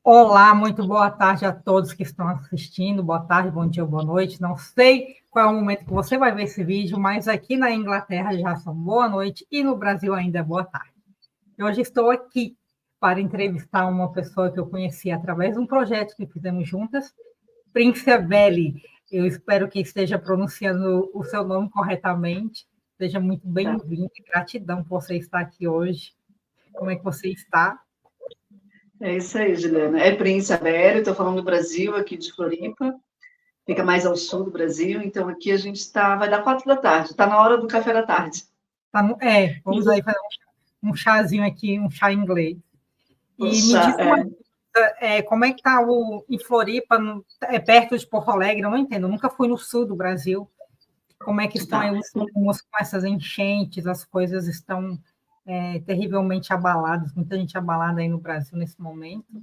Olá, muito boa tarde a todos que estão assistindo. Boa tarde, bom dia, boa noite. Não sei qual é o momento que você vai ver esse vídeo, mas aqui na Inglaterra já são boa noite e no Brasil ainda é boa tarde. Hoje estou aqui para entrevistar uma pessoa que eu conheci através de um projeto que fizemos juntas, Prince Belly. Eu espero que esteja pronunciando o seu nome corretamente. Seja muito bem-vindo e gratidão por você estar aqui hoje. Como é que você está? É isso aí, Juliana. É Prince Abelio, estou falando do Brasil, aqui de Floripa, fica mais ao sul do Brasil, então aqui a gente está, vai dar 4 da tarde, está na hora do café da tarde. Vamos aí fazer um chazinho aqui, um chá inglês. E me Poxa, diz uma coisa, como é que está em Floripa, perto de Porto Alegre? Eu não entendo, eu nunca fui no sul do Brasil. Como é que estão aí tá. os ânimos com essas enchentes? As coisas estão terrivelmente abaladas, muita gente abalada aí no Brasil nesse momento.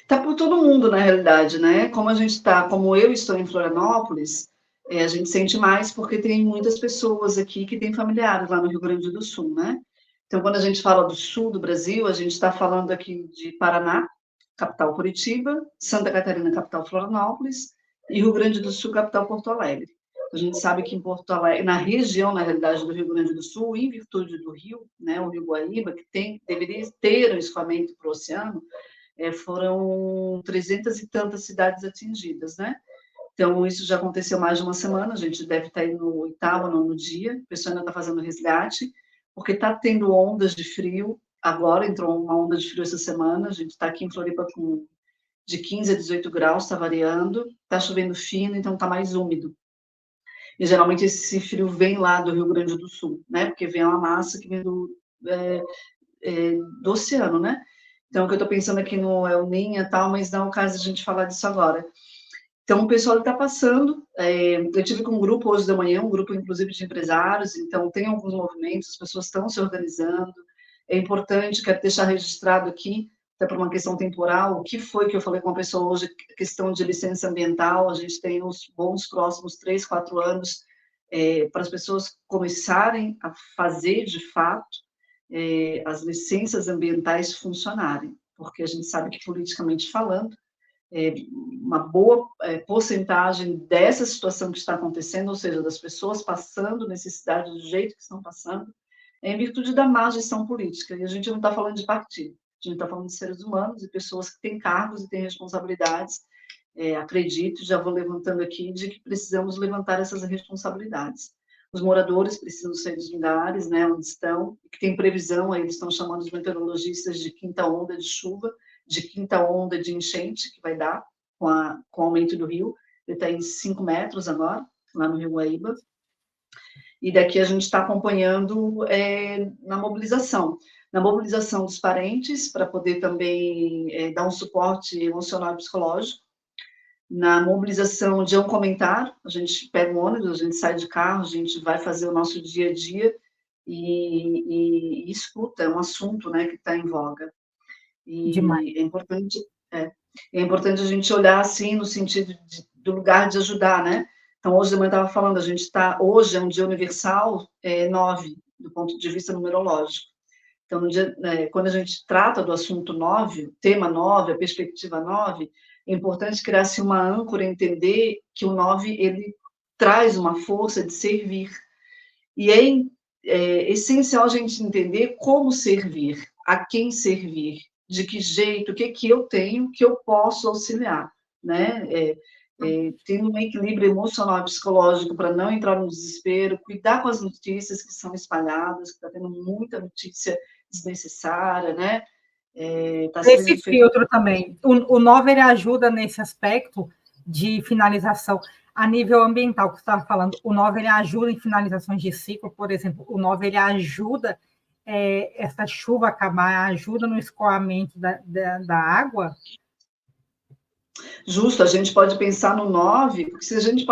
Tá por todo mundo, na realidade, né? Como a gente está, como eu estou em Florianópolis, a gente sente mais porque tem muitas pessoas aqui que têm familiares lá no Rio Grande do Sul, né? Então, quando a gente fala do sul do Brasil, a gente está falando aqui de Paraná, capital Curitiba, Santa Catarina, capital Florianópolis, e Rio Grande do Sul, capital Porto Alegre. A gente sabe que em Porto Alegre, na região, na realidade, do Rio Grande do Sul, em virtude do rio, né, o Rio Guaíba, que deveria ter um escoamento para o oceano, foram 300 e tantas cidades atingidas, né? Então, isso já aconteceu mais de uma semana, a gente deve estar aí no 8º, 9º dia, a pessoa ainda está fazendo resgate, porque está tendo ondas de frio, agora entrou uma onda de frio essa semana, a gente está aqui em Floripa com de 15 a 18 graus, está variando, está chovendo fino, então está mais úmido. E geralmente esse frio vem lá do Rio Grande do Sul, né? Porque vem uma massa que vem do oceano, né? Então, o que eu estou pensando aqui no El Niño e tal, mas não é o caso de a gente falar disso agora. Então, o pessoal está passando. Eu tive com um grupo hoje da manhã, um grupo, inclusive, de empresários. Então, tem alguns movimentos, as pessoas estão se organizando. É importante, quero deixar registrado aqui, até por uma questão temporal, o que foi que eu falei com uma pessoa hoje, questão de licença ambiental. A gente tem os bons próximos 3, 4 anos para as pessoas começarem a fazer, de fato, as licenças ambientais funcionarem, porque a gente sabe que, politicamente falando, uma boa porcentagem dessa situação que está acontecendo, ou seja, das pessoas passando necessidade do jeito que estão passando, é em virtude da má gestão política. E a gente não está falando de partido, a gente está falando de seres humanos e pessoas que têm cargos e têm responsabilidades. Acredito, já vou levantando aqui, de que precisamos levantar essas responsabilidades. Os moradores precisam sair dos lugares, né, onde estão, que tem previsão, aí eles estão chamando os meteorologistas de quinta onda de chuva, de quinta onda de enchente, que vai dar com o aumento do rio. Ele está em 5 metros agora, lá no Rio Guaíba. E daqui a gente está acompanhando na mobilização dos parentes, para poder também dar um suporte emocional e psicológico, na mobilização de um comentário, a gente pega um ônibus, a gente sai de carro, a gente vai fazer o nosso dia a dia e escuta, é um assunto, né, que está em voga. Demais. E é importante a gente olhar assim no sentido do lugar de ajudar, né? Então, hoje eu estava falando, hoje é um dia universal 9, do ponto de vista numerológico. Então, quando a gente trata do assunto 9, tema 9, a perspectiva 9, é importante criar-se uma âncora, entender que o 9 ele traz uma força de servir. E é essencial a gente entender como servir, a quem servir, de que jeito, o que eu tenho, que eu posso auxiliar, né? Tendo um equilíbrio emocional e psicológico para não entrar no desespero, cuidar com as notícias que são espalhadas, que está tendo muita notícia desnecessária, né? Esse filtro também. O 9 ele ajuda nesse aspecto de finalização. A nível ambiental, que você estava falando, o 9 ele ajuda em finalizações de ciclo, por exemplo, o 9 ele ajuda essa chuva acabar, ajuda no escoamento da água. Justo, a gente pode pensar no 9, porque se a gente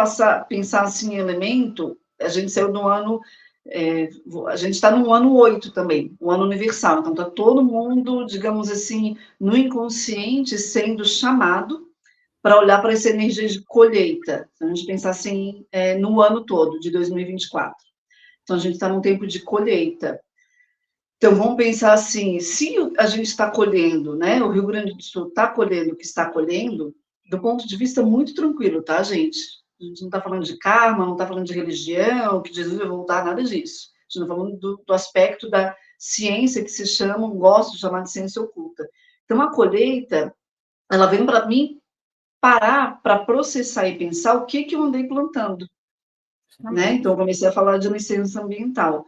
pensar assim em elemento, a gente saiu do ano, a gente está no ano 8 também, o ano universal, então está todo mundo, digamos assim, no inconsciente sendo chamado para olhar para essa energia de colheita, se a gente pensar assim, no ano todo, de 2024. Então a gente está num tempo de colheita. Então, vamos pensar assim, se a gente está colhendo, né, o Rio Grande do Sul está colhendo o que está colhendo, do ponto de vista muito tranquilo, tá, gente? A gente não está falando de karma, não está falando de religião, que Jesus vai voltar, nada disso. A gente está falando do aspecto da ciência que se chama, gosto de chamar de ciência oculta. Então, a colheita, ela vem para mim parar para processar e pensar o que eu andei plantando, né? Então, eu comecei a falar de licença ambiental.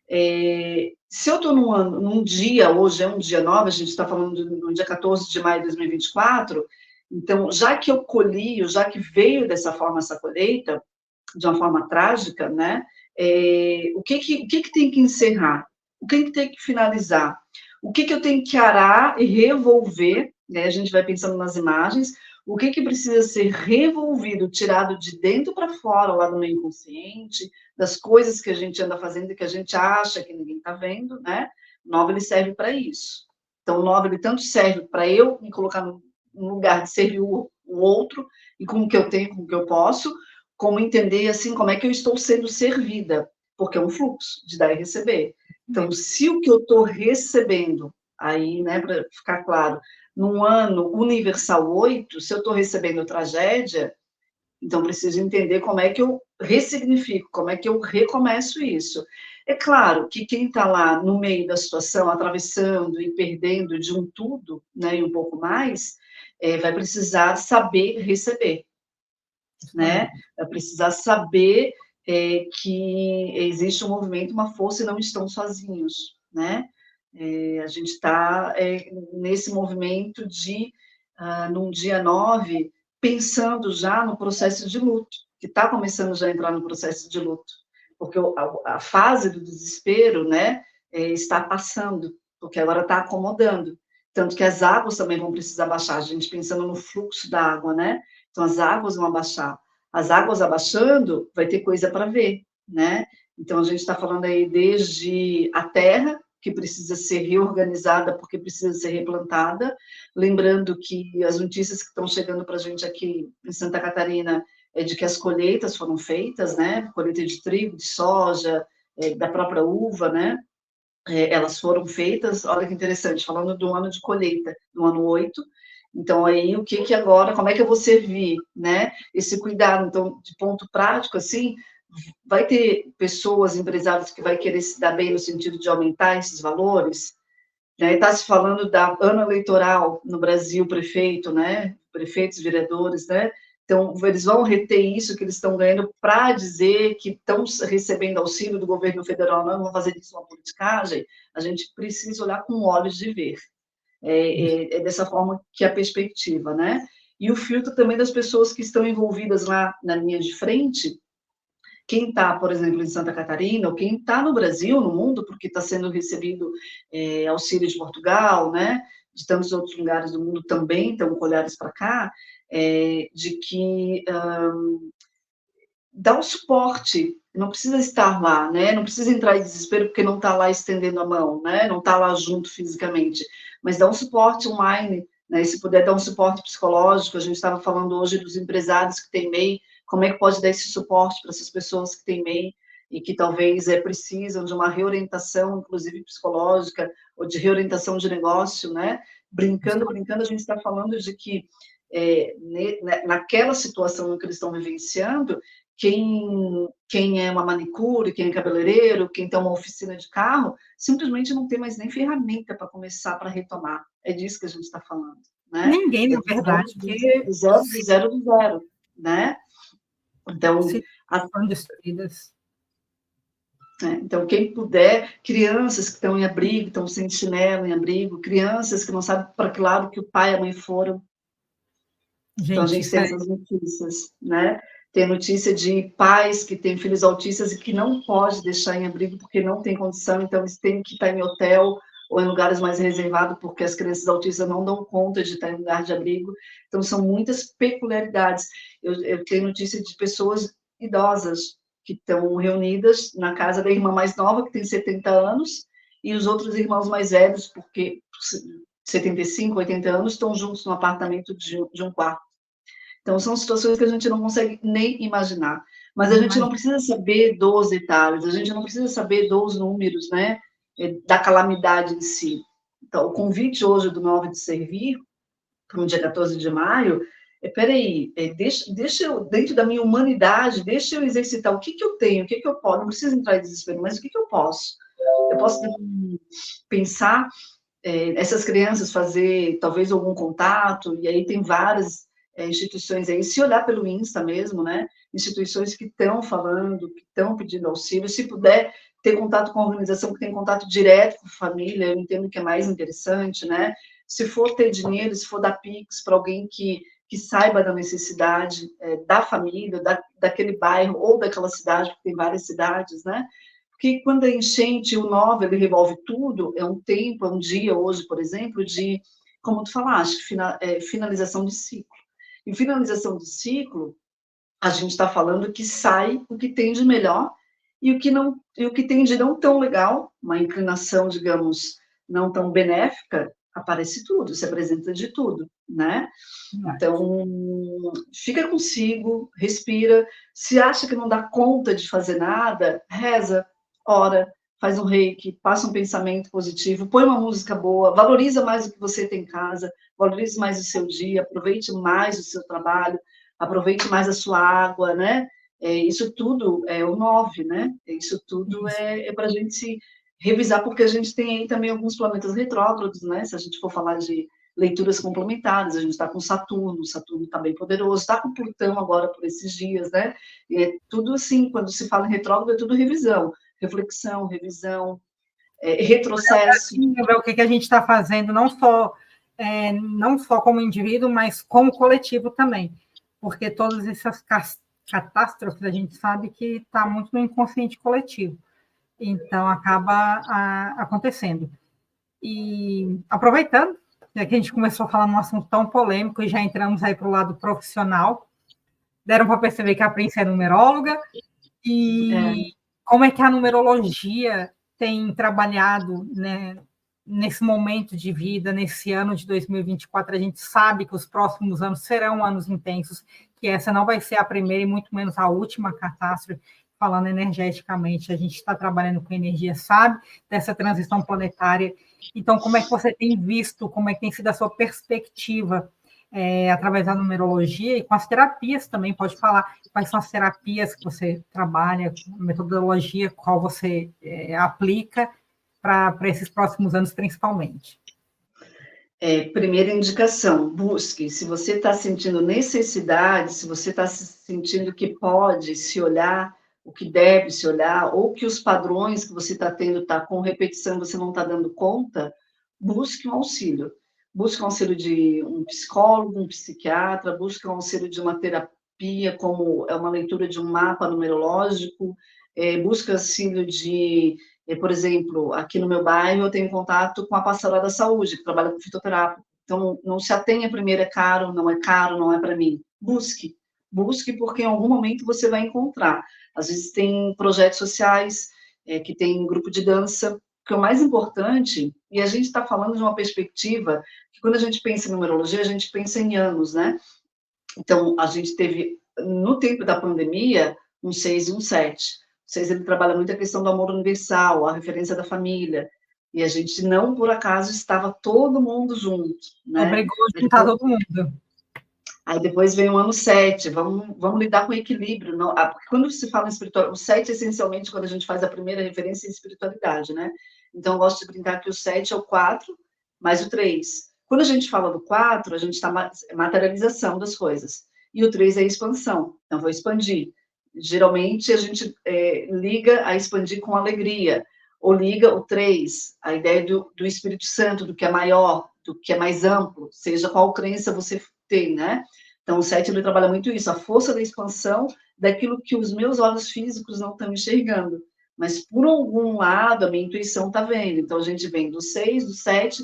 Se eu estou num dia, hoje é um dia 9, a gente está falando no dia 14 de maio de 2024, então, já que eu colhi, já que veio dessa forma essa colheita, de uma forma trágica, né? O que tem que encerrar? O que tem que finalizar? O que eu tenho que arar e revolver? Né? A gente vai pensando nas imagens. O que precisa ser revolvido, tirado de dentro para fora, lá do meu inconsciente, das coisas que a gente anda fazendo e que a gente acha que ninguém está vendo, né? O 9 ele serve para isso. Então, o 9 ele tanto serve para eu me colocar no lugar de servir o outro, e com o que eu tenho, com o que eu posso, como entender, assim, como é que eu estou sendo servida, porque é um fluxo de dar e receber. Então, se o que eu estou recebendo, aí, né, para ficar claro, num ano universal 8, se eu estou recebendo tragédia, então preciso entender como é que eu ressignifico, como é que eu recomeço isso. É claro que quem está lá no meio da situação, atravessando e perdendo de um tudo, né, e um pouco mais, vai precisar saber receber, né? Vai precisar saber que existe um movimento, uma força e não estão sozinhos, né? A gente está nesse movimento de, num dia 9, pensando já no processo de luto, que está começando já a entrar no processo de luto, porque a fase do desespero, né, está passando, porque agora está acomodando, tanto que as águas também vão precisar baixar, a gente pensando no fluxo da água, né? Então, as águas vão abaixar. As águas abaixando, vai ter coisa para ver, né? Então, a gente está falando aí desde a terra, que precisa ser reorganizada porque precisa ser replantada. Lembrando que as notícias que estão chegando para a gente aqui em Santa Catarina é de que as colheitas foram feitas, né? Colheita de trigo, de soja, da própria uva, né? Elas foram feitas, olha que interessante, falando do ano de colheita, do ano 8. Então, aí, o que agora, como é que eu vou servir, né? Esse cuidado, então, de ponto prático, assim, vai ter pessoas, empresários que vai querer se dar bem no sentido de aumentar esses valores, né? Está se falando da ano eleitoral no Brasil, prefeito, né? Prefeitos, vereadores, né? Então, eles vão reter isso que eles estão ganhando para dizer que estão recebendo auxílio do governo federal, não vão fazer disso uma politicagem. A gente precisa olhar com olhos de ver. É dessa forma que é a perspectiva, né? E o filtro também das pessoas que estão envolvidas lá na linha de frente, quem está, por exemplo, em Santa Catarina, ou quem está no Brasil, no mundo, porque está sendo recebido auxílio de Portugal, né? De tantos outros lugares do mundo também estão com olhares para cá, de que dá um suporte, não precisa estar lá, né? Não precisa entrar em desespero porque não está lá estendendo a mão, né? Não está lá junto fisicamente, mas dá um suporte online, né? Se puder dar um suporte psicológico, a gente estava falando hoje dos empresários que têm MEI, como é que pode dar esse suporte para essas pessoas que têm MEI e que talvez precisam de uma reorientação, inclusive psicológica, ou de reorientação de negócio, né? Brincando, a gente está falando de que naquela situação que eles estão vivenciando, quem é uma manicure, quem é cabeleireiro, quem tem uma oficina de carro, simplesmente não tem mais nem ferramenta para começar, para retomar. É disso que a gente está falando, né? Ninguém, na verdade, do zero, do zero, do zero, né? Então, são destruídas. Então, quem puder, crianças que estão em abrigo, estão sem chinelo em abrigo, crianças que não sabem para que lado que o pai e a mãe foram. Gente, então, a gente tem essas notícias, né? Tem notícia de pais que têm filhos autistas e que não pode deixar em abrigo porque não tem condição, então eles têm que estar em hotel ou em lugares mais reservados, porque as crianças autistas não dão conta de estar em lugar de abrigo. Então, são muitas peculiaridades. Eu tenho notícia de pessoas idosas que estão reunidas na casa da irmã mais nova, que tem 70 anos, e os outros irmãos mais velhos, porque 75, 80 anos, estão juntos no apartamento de um quarto. Então, são situações que a gente não consegue nem imaginar. Mas a gente não precisa saber dos detalhes, a gente não precisa saber dos números, né? da calamidade em si. Então, o convite hoje do 9 de Servir, para o dia 14 de maio, peraí, deixa eu, dentro da minha humanidade, deixa eu exercitar o que eu tenho, o que eu posso, não preciso entrar em desespero, mas o que eu posso? Eu posso pensar, essas crianças fazer talvez algum contato, e aí tem várias instituições aí, se olhar pelo Insta mesmo, né, instituições que estão falando, que estão pedindo auxílio, se puder ter contato com a organização que tem contato direto com a família, eu entendo que é mais interessante, né, se for ter dinheiro, se for dar Pix para alguém que saiba da necessidade da família, daquele bairro ou daquela cidade, porque tem várias cidades, né, porque quando a enchente, o 9, ele revolve tudo, é um tempo, é um dia hoje, por exemplo, de, como tu falaste, finalização de ciclo. Em finalização de ciclo, a gente está falando que sai o que tem de melhor e o que não, e o que tem de não tão legal, uma inclinação, digamos, não tão benéfica, aparece tudo, se apresenta de tudo, né? Então, fica consigo, respira. Se acha que não dá conta de fazer nada, reza, ora, faz um reiki, passa um pensamento positivo, põe uma música boa, valoriza mais o que você tem em casa, valorize mais o seu dia, aproveite mais o seu trabalho, aproveite mais a sua água, né? Isso tudo é o 9, né? Isso tudo é para a gente revisar, porque a gente tem aí também alguns planetas retrógrados, né? Se a gente for falar de leituras complementares, a gente está com Saturno está bem poderoso, está com Plutão agora por esses dias, né? E é tudo assim, quando se fala em retrógrado, é tudo revisão, reflexão, revisão, retrocesso. Ver o que a gente está fazendo, não só como indivíduo, mas como coletivo também, porque todas essas catástrofes a gente sabe que está muito no inconsciente coletivo, então acaba acontecendo. E aproveitando, já que a gente começou a falar num assunto tão polêmico e já entramos aí para o lado profissional, deram para perceber que a Prince é numeróloga, e como é que a numerologia tem trabalhado, né, nesse momento de vida, nesse ano de 2024, a gente sabe que os próximos anos serão anos intensos, que essa não vai ser a primeira e muito menos a última catástrofe, falando energeticamente, a gente está trabalhando com energia, sabe, dessa transição planetária. Então, como é que você tem visto, como é que tem sido a sua perspectiva através da numerologia e com as terapias também, pode falar quais são as terapias que você trabalha, metodologia, qual você aplica para esses próximos anos, principalmente. Primeira indicação, busque. Se você está sentindo necessidade, se você está sentindo que pode se olhar, o que deve se olhar, ou que os padrões que você está tendo está com repetição, você não está dando conta, busque um auxílio. Busque um auxílio de um psicólogo, um psiquiatra, busque um auxílio de uma terapia, como é uma leitura de um mapa numerológico, busque auxílio de por exemplo, aqui no meu bairro eu tenho contato com a Pastoral da Saúde, que trabalha com fitoterápico. Então, não se atenha primeiro, é caro, não é para mim. Busque, porque em algum momento você vai encontrar. Às vezes tem projetos sociais, que tem grupo de dança, que é o mais importante, e a gente está falando de uma perspectiva que quando a gente pensa em numerologia, a gente pensa em anos, né? Então, a gente teve, no tempo da pandemia, um 6 e um 7. O 6, ele trabalha muito a questão do amor universal, a referência da família. E a gente, não por acaso, estava todo mundo junto, né? Obrigou a juntar todo mundo. Aí depois vem o ano 7, vamos lidar com o equilíbrio. Não? Porque quando se fala em espiritualidade, o 7, essencialmente, quando a gente faz a primeira referência em espiritualidade, né? Então, eu gosto de brincar que o 7 é o 4, mais o 3. Quando a gente fala do 4, a gente está materialização das coisas. E o 3 é a expansão. Então, vou expandir. Geralmente, a gente liga a expandir com alegria. Ou liga o 3, a ideia do Espírito Santo, do que é maior, do que é mais amplo, seja qual crença você tem, né? Então, o 7, ele trabalha muito isso, a força da expansão daquilo que os meus olhos físicos não estão enxergando. Mas, por algum lado, a minha intuição está vendo. Então, a gente vem do 6, do 7,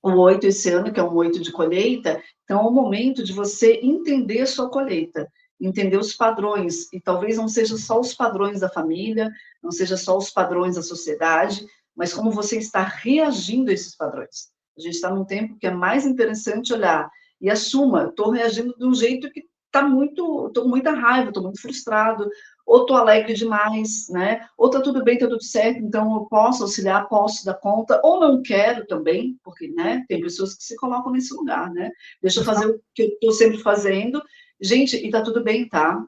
o 8 esse ano, que é um 8 de colheita. Então, é o momento de você entender a sua colheita, entender os padrões. E talvez não seja só os padrões da família, não seja só os padrões da sociedade, mas como você está reagindo a esses padrões. A gente está num tempo que é mais interessante olhar e assuma, estou reagindo de um jeito que tô com muita raiva, tô muito frustrado, ou tô alegre demais, né? Ou tá tudo bem, tá tudo certo, então eu posso auxiliar, posso dar conta, ou não quero também, porque, né, tem pessoas que se colocam nesse lugar, né? Deixa eu fazer o que eu tô sempre fazendo, gente, e tá tudo bem, tá?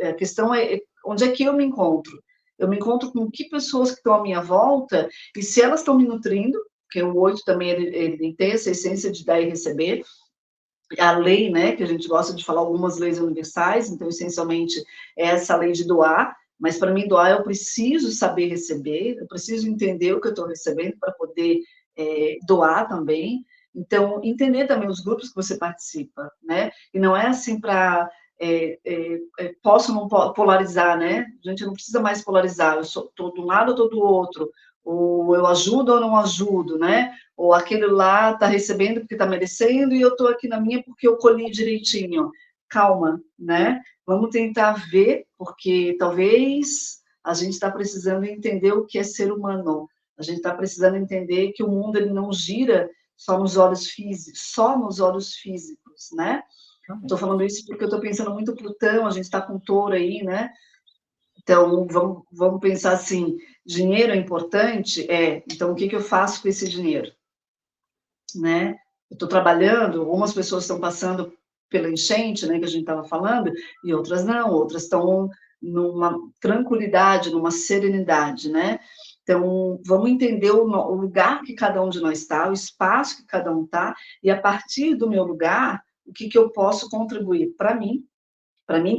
A questão é onde é que eu me encontro? Eu me encontro com que pessoas que estão à minha volta, e se elas estão me nutrindo, porque o 8 também, ele tem essa essência de dar e receber, a lei, né, que a gente gosta de falar algumas leis universais, então, essencialmente, é essa lei de doar, mas para mim doar eu preciso saber receber, eu preciso entender o que eu estou recebendo para poder doar também, então, entender também os grupos que você participa, né, e não é assim para... posso não polarizar, né? A gente não precisa mais polarizar, eu estou de um lado ou estou do outro, ou eu ajudo ou não ajudo, né? Ou aquele lá está recebendo porque está merecendo e eu estou aqui na minha porque eu colhi direitinho. Calma, né? Vamos tentar ver, porque talvez a gente está precisando entender o que é ser humano. A gente está precisando entender que o mundo ele não gira só nos olhos físicos, né? Estou falando isso porque eu estou pensando muito Plutão, a gente está com Touro aí, né? Então, vamos pensar assim, dinheiro é importante? Então o que eu faço com esse dinheiro? Né? Eu estou trabalhando, algumas pessoas estão passando pela enchente, né, que a gente estava falando, e outras não, outras estão numa tranquilidade, numa serenidade, né? Então, vamos entender o lugar que cada um de nós está, o espaço que cada um está, e a partir do meu lugar, o que eu posso contribuir para mim,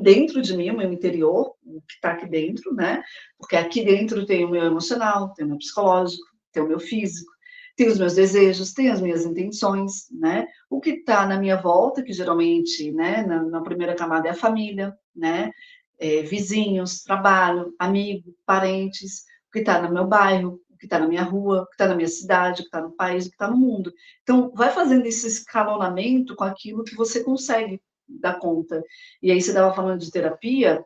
dentro de mim, o meu interior, o que está aqui dentro, né? Porque aqui dentro tem o meu emocional, tem o meu psicológico, tem o meu físico, tem os meus desejos, tem as minhas intenções, né? O que está na minha volta, que geralmente, né, na primeira camada é a família, né? Vizinhos, trabalho, amigo, parentes, o que está no meu bairro, o que está na minha rua, o que está na minha cidade, o que está no país, o que está no mundo. Então, vai fazendo esse escalonamento com aquilo que você consegue dar conta. E aí você estava falando de terapia,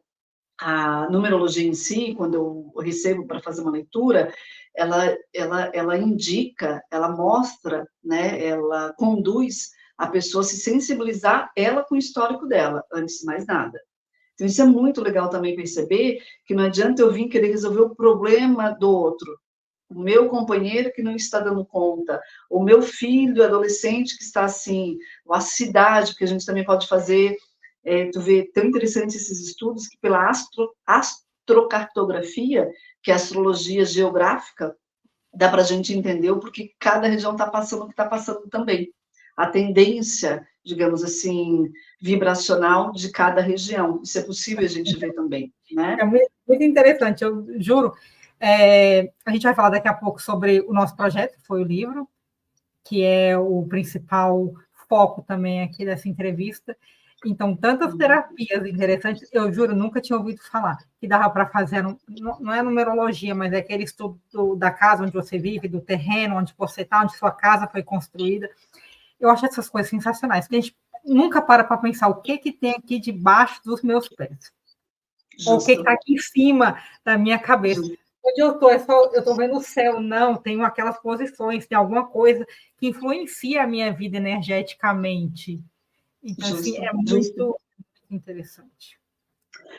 a numerologia em si, quando eu recebo para fazer uma leitura, ela indica, ela mostra, né, ela conduz a pessoa a se sensibilizar ela com o histórico dela, antes de mais nada. Então, isso é muito legal também perceber que não adianta eu vir querer resolver o problema do outro, o meu companheiro que não está dando conta, o meu filho adolescente que está assim, ou a cidade, porque a gente também pode fazer, tu vê, tão interessante esses estudos que pela astrocartografia, que é a astrologia geográfica, dá para a gente entender o porquê cada região está passando o que está passando também. A tendência, digamos assim, vibracional de cada região. Isso é possível a gente ver também, né? É muito interessante, eu juro. A gente vai falar daqui a pouco sobre o nosso projeto, que foi o livro, que é o principal foco também aqui dessa entrevista. Então, tantas terapias interessantes, eu juro, nunca tinha ouvido falar, que dava para fazer, não é numerologia, mas é aquele estudo da casa onde você vive, do terreno onde você está, onde sua casa foi construída. Eu acho essas coisas sensacionais, porque a gente nunca para pensar o que tem aqui debaixo dos meus pés. Justo. Ou o que está aqui em cima da minha cabeça. Justo. Onde eu estou, eu estou vendo o céu, não, tenho aquelas posições, tem alguma coisa que influencia a minha vida energeticamente. Então, justo, assim, é muito interessante.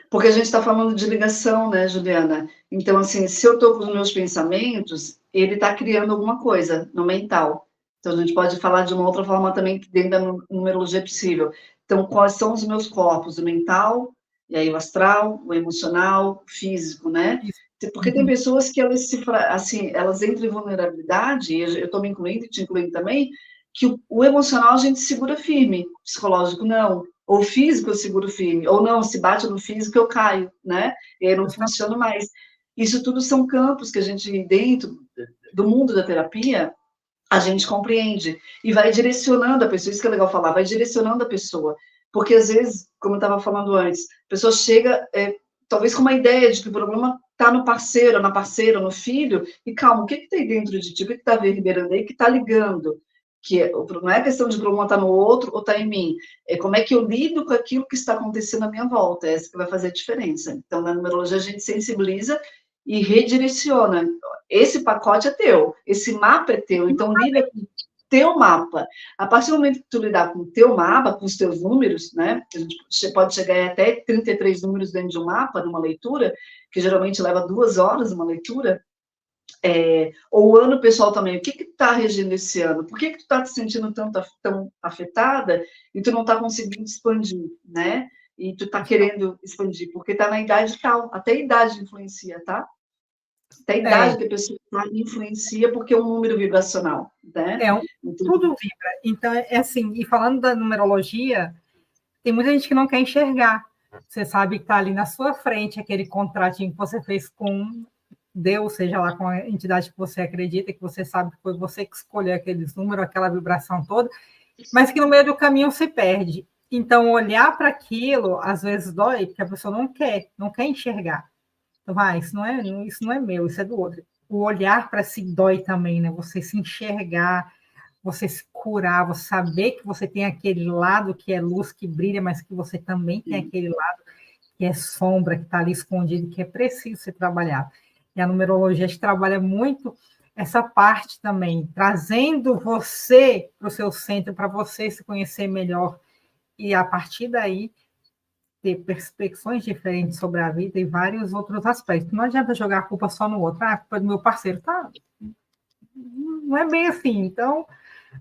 Porque a gente está falando de ligação, né, Juliana? Então, assim, se eu estou com os meus pensamentos, ele está criando alguma coisa no mental. Então, a gente pode falar de uma outra forma também, que dentro da numerologia é possível. Então, quais são os meus corpos? O mental, e aí o astral, o emocional, o físico, né? Porque tem pessoas que elas assim, elas entram em vulnerabilidade, e eu estou me incluindo e te incluindo também, que o emocional a gente segura firme, o psicológico não. Ou físico eu seguro firme, ou não, se bate no físico eu caio, né? E aí não funciona mais. Isso tudo são campos que a gente, dentro do mundo da terapia, a gente compreende e vai direcionando a pessoa, isso que é legal falar, vai direcionando a pessoa, porque às vezes, como eu estava falando antes, a pessoa chega, talvez com uma ideia de que o problema está no parceiro, na parceira, no filho, e calma, o que tem dentro de ti, o que está reverberando aí, que está ligando? Que não é questão de o problema estar no outro ou estar em mim, é como é que eu lido com aquilo que está acontecendo à minha volta, é essa que vai fazer a diferença. Então, na numerologia, a gente sensibiliza e redireciona. Esse pacote é teu, esse mapa é teu, então lida com... teu mapa. A partir do momento que tu lidar com o teu mapa, com os teus números, né? A gente pode chegar até 33 números dentro de um mapa, numa leitura, que geralmente leva 2 horas uma leitura. Ou o ano pessoal também, o que está regindo esse ano? Por que tu está te sentindo tão afetada e tu não está conseguindo expandir, né? E tu está querendo expandir, porque está na idade tal, até a idade influencia, tá? Até a idade que a pessoa está influencia, porque é um número vibracional, né? Então, tudo vibra. Então, é assim, e falando da numerologia, tem muita gente que não quer enxergar. Você sabe que está ali na sua frente aquele contratinho que você fez com Deus, seja lá com a entidade que você acredita, que você sabe que foi você que escolheu aqueles números, aquela vibração toda, mas que no meio do caminho se perde. Então, olhar para aquilo, às vezes dói, porque a pessoa não quer enxergar. Então, isso não é meu, isso é do outro. O olhar para si dói também, né? Você se enxergar, você se curar, você saber que você tem aquele lado que é luz, que brilha, mas que você também tem aquele lado que é sombra, que está ali escondido, que é preciso ser trabalhado. E a numerologia trabalha muito essa parte também, trazendo você para o seu centro, para você se conhecer melhor, e a partir daí ter perspectivas diferentes sobre a vida e vários outros aspectos. Não adianta jogar a culpa só no outro. A culpa é do meu parceiro. Tá? Não é bem assim. Então,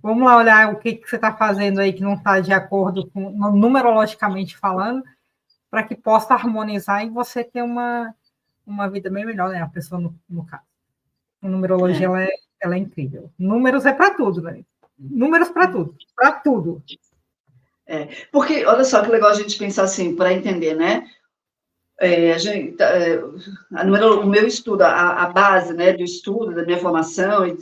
vamos lá olhar o que você está fazendo aí que não está de acordo com, numerologicamente falando, para que possa harmonizar e você ter uma vida bem melhor, né? A pessoa, no caso. A numerologia, ela é incrível. Números é para tudo, né? Números para tudo. Para tudo. Porque, olha só que legal a gente pensar assim, para entender, né? O meu estudo, a base, né, do estudo, da minha formação e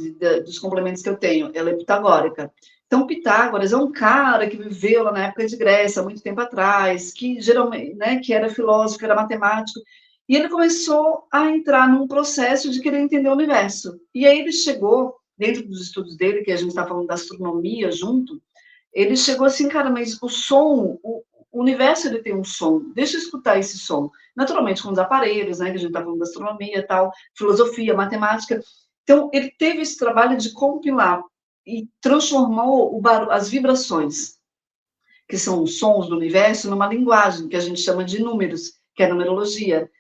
dos complementos que eu tenho, ela é pitagórica. Então, Pitágoras é um cara que viveu lá na época de Grécia, há muito tempo atrás, que geralmente, né, que era filósofo, que era matemático, e ele começou a entrar num processo de querer entender o universo. E aí ele chegou, dentro dos estudos dele, que a gente está falando da astronomia junto, ele chegou assim, cara, mas o som, o universo ele tem um som, deixa eu escutar esse som. Naturalmente com os aparelhos, né, que a gente está falando da astronomia e tal, filosofia, matemática. Então, ele teve esse trabalho de compilar e transformou as vibrações, que são os sons do universo, numa linguagem que a gente chama de números, que é a numerologia.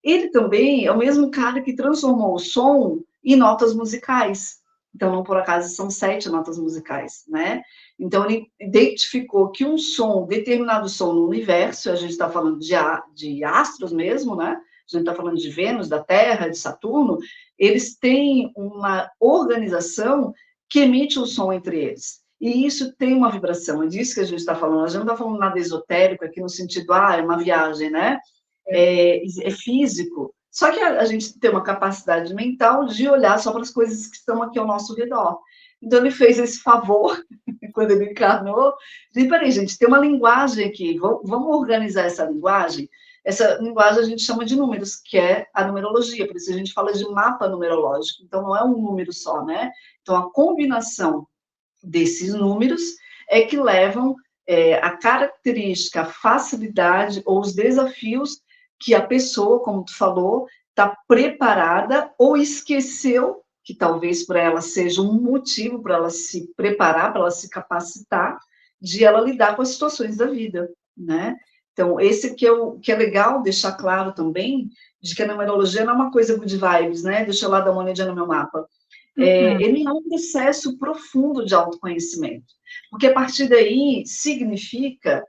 Ele também é o mesmo cara que transformou o som em notas musicais. Então, não por acaso, são 7 notas musicais, né? Então, ele identificou que um som, determinado som no universo, a gente está falando de astros mesmo, né? A gente está falando de Vênus, da Terra, de Saturno, eles têm uma organização que emite um som entre eles. E isso tem uma vibração, é disso que a gente está falando. A gente não está falando nada esotérico aqui no sentido, é uma viagem, né? É físico. Só que a gente tem uma capacidade mental de olhar só para as coisas que estão aqui ao nosso redor. Então, ele fez esse favor, quando ele encarnou, de, peraí, gente, tem uma linguagem aqui, vamos organizar essa linguagem? Essa linguagem a gente chama de números, que é a numerologia, por isso a gente fala de mapa numerológico, então não é um número só, né? Então, a combinação desses números é que levam a característica, a facilidade ou os desafios que a pessoa, como tu falou, está preparada ou esqueceu, que talvez para ela seja um motivo para ela se preparar, para ela se capacitar, de ela lidar com as situações da vida, né? Então, esse que é legal deixar claro também, de que a numerologia não é uma coisa good vibes, né? Deixa eu lá dar uma olhadinha no meu mapa. Ele é um processo profundo de autoconhecimento, porque a partir daí significa,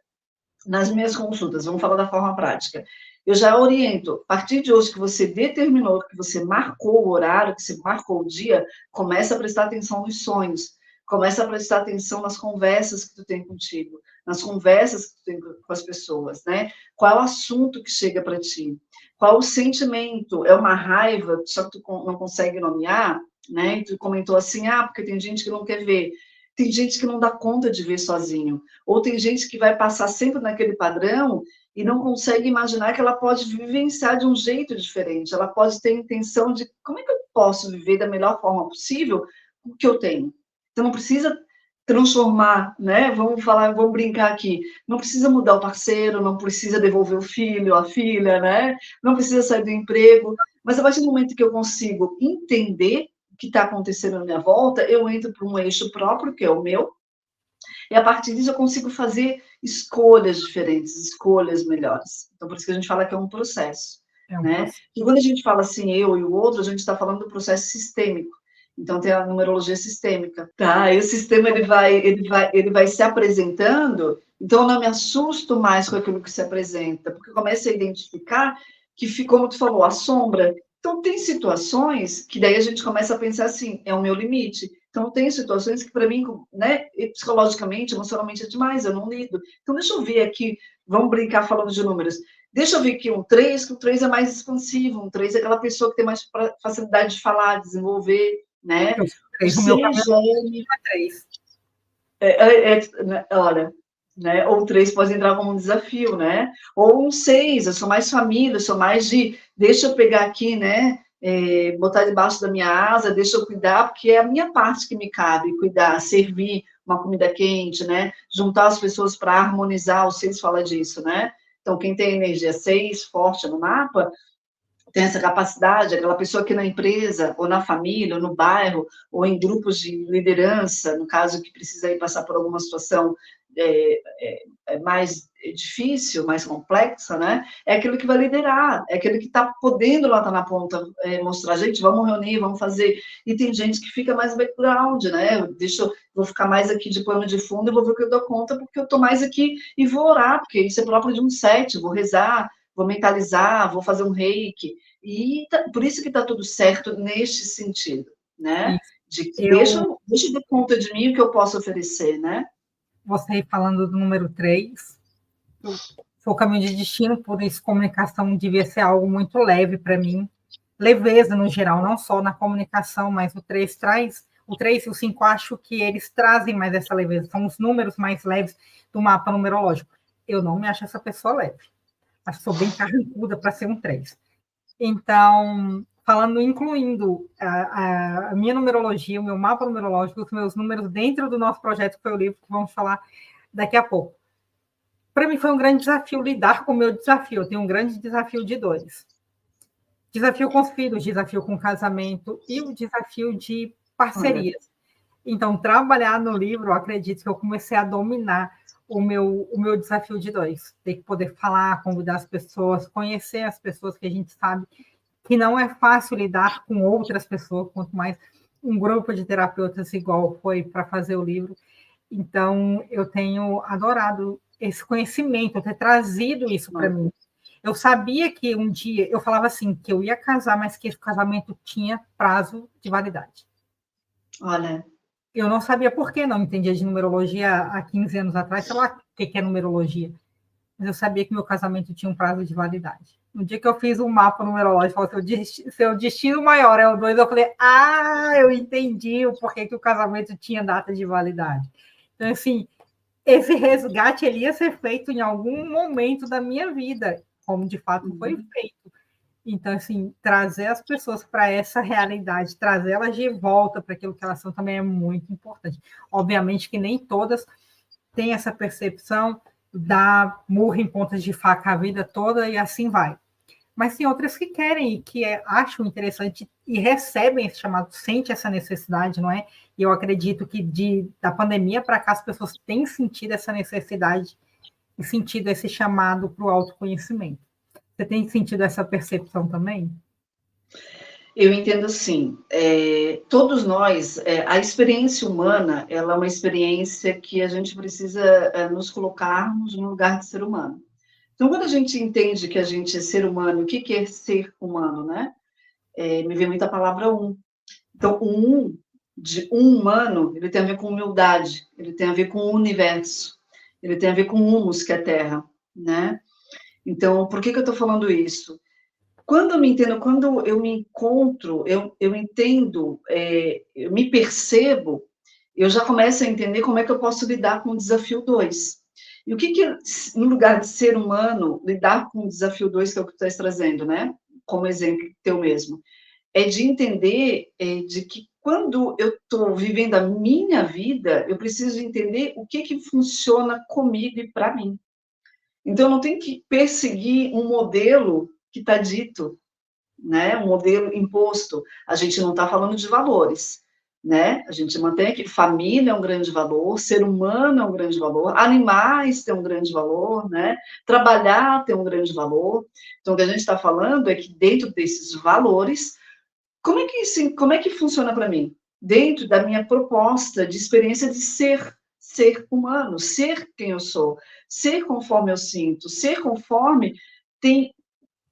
nas minhas consultas, vamos falar da forma prática, eu já oriento, a partir de hoje que você determinou, que você marcou o horário, que você marcou o dia, começa a prestar atenção nos sonhos, começa a prestar atenção nas conversas que tu tem contigo, nas conversas que tu tem com as pessoas, né? Qual é o assunto que chega para ti? Qual o sentimento? É uma raiva, só que tu não consegue nomear, né? E tu comentou assim, porque tem gente que não quer ver. Tem gente que não dá conta de ver sozinho. Ou tem gente que vai passar sempre naquele padrão e não consegue imaginar que ela pode vivenciar de um jeito diferente. Ela pode ter a intenção de como é que eu posso viver da melhor forma possível o que eu tenho. Então, não precisa transformar, né? Vamos brincar aqui. Não precisa mudar o parceiro, não precisa devolver o filho, a filha, né? Não precisa sair do emprego. Mas a partir do momento que eu consigo entender que está acontecendo à minha volta, eu entro para um eixo próprio, que é o meu, e a partir disso eu consigo fazer escolhas diferentes, escolhas melhores. Então, por isso que a gente fala que é um processo, É um né? processo. E quando a gente fala assim, eu e o outro, a gente está falando do processo sistêmico. Então, tem a numerologia sistêmica, tá? E o sistema, ele vai se apresentando, então eu não me assusto mais com aquilo que se apresenta, porque eu começo a identificar que, como tu falou, a sombra. Então, tem situações que daí a gente começa a pensar assim, é o meu limite. Então, tem situações que, para mim, né, psicologicamente, emocionalmente, é demais, eu não lido. Então, deixa eu ver aqui, vamos brincar falando de números. Deixa eu ver aqui um 3, que o 3 é mais expansivo, um 3 é aquela pessoa que tem mais facilidade de falar, desenvolver, né? Eu sou O 3, o meu 6 caminho já é 3. olha, né? Ou 3 pode entrar como um desafio, né? Ou um 6, eu sou mais família, eu sou mais de, deixa eu pegar aqui, né? Botar debaixo da minha asa, deixa eu cuidar, porque é a minha parte que me cabe, cuidar, servir uma comida quente, né? Juntar as pessoas para harmonizar, o 6 fala disso, né? Então, quem tem energia 6 forte no mapa, tem essa capacidade, aquela pessoa que na empresa, ou na família, ou no bairro, ou em grupos de liderança, no caso que precisa ir passar por alguma situação mais difícil, mais complexa, né? É aquilo que vai liderar, é aquele que está podendo lá estar na ponta, mostrar, gente, vamos reunir, vamos fazer. E tem gente que fica mais background, né? Vou ficar mais aqui de pano de fundo e vou ver o que eu dou conta, porque eu estou mais aqui e vou orar, porque isso é próprio de um set, vou rezar, vou mentalizar, vou fazer um reiki. E por isso que está tudo certo neste sentido, né? Isso. De que Eu, deixa eu dar conta de mim o que eu posso oferecer, né? você falando do número 3, sou caminho de destino, por isso comunicação devia ser algo muito leve para mim. Leveza no geral, não só na comunicação, mas o 3 traz. O 3 e o 5 acho que eles trazem mais essa leveza, são os números mais leves do mapa numerológico. Eu não me acho essa pessoa leve. Acho que sou bem carrancuda para ser um 3. Então, falando, incluindo a minha numerologia, o meu mapa numerológico, os meus números dentro do nosso projeto, que foi o livro que vamos falar daqui a pouco. Para mim foi um grande desafio lidar com o meu desafio. Eu tenho um grande desafio de dores. Desafio com os filhos, desafio com o casamento e o desafio de parcerias. Então, trabalhar no livro, eu acredito que eu comecei a dominar o meu desafio de dores. Ter que poder falar, convidar as pessoas, conhecer as pessoas que a gente sabe que não é fácil lidar com outras pessoas, quanto mais um grupo de terapeutas igual foi para fazer o livro. Então, eu tenho adorado esse conhecimento, ter trazido isso para mim. Eu sabia que um dia, eu falava assim, que eu ia casar, mas que esse casamento tinha prazo de validade. Olha. Eu não sabia por que, não entendia de numerologia há 15 anos atrás, sei lá o que é numerologia, mas eu sabia que meu casamento tinha um prazo de validade. No dia que eu fiz um mapa numerológico, falou, seu destino maior é o 2, eu falei, eu entendi o porquê que o casamento tinha data de validade. Então, assim, esse resgate ele ia ser feito em algum momento da minha vida, como de fato foi feito. Então, assim, trazer as pessoas para essa realidade, trazer elas de volta para aquilo que elas são também é muito importante. Obviamente que nem todas têm essa percepção da murro em pontas de faca a vida toda e assim vai. Mas tem outras que querem e que acham interessante e recebem esse chamado, sentem essa necessidade, não é? E eu acredito que da pandemia para cá as pessoas têm sentido essa necessidade e sentido esse chamado para o autoconhecimento. Você tem sentido essa percepção também? Eu entendo assim, todos nós, a experiência humana, ela é uma experiência que a gente precisa nos colocarmos no lugar de ser humano. Então, quando a gente entende que a gente é ser humano, o que é ser humano, né? Me vem muito a palavra um. Então, de um humano, ele tem a ver com humildade, ele tem a ver com o universo, ele tem a ver com o humus, que é a Terra, né? Então, por que eu estou falando isso? Quando eu me encontro, eu entendo, eu me percebo, eu já começo a entender como é que eu posso lidar com o desafio 2. E o que no lugar de ser humano, lidar com o desafio 2, que é o que tu estás trazendo, né? Como exemplo teu mesmo, é de entender de que quando eu estou vivendo a minha vida, eu preciso entender o que funciona comigo e para mim. Então, eu não tenho que perseguir um modelo que está dito, né? Um modelo imposto. A gente não está falando de valores, né? A gente mantém que família é um grande valor, ser humano é um grande valor, animais têm um grande valor, né? Trabalhar tem um grande valor. Então, o que a gente está falando é que dentro desses valores, como é que funciona para mim? Dentro da minha proposta de experiência de ser humano, ser quem eu sou, ser conforme eu sinto, ser conforme tem.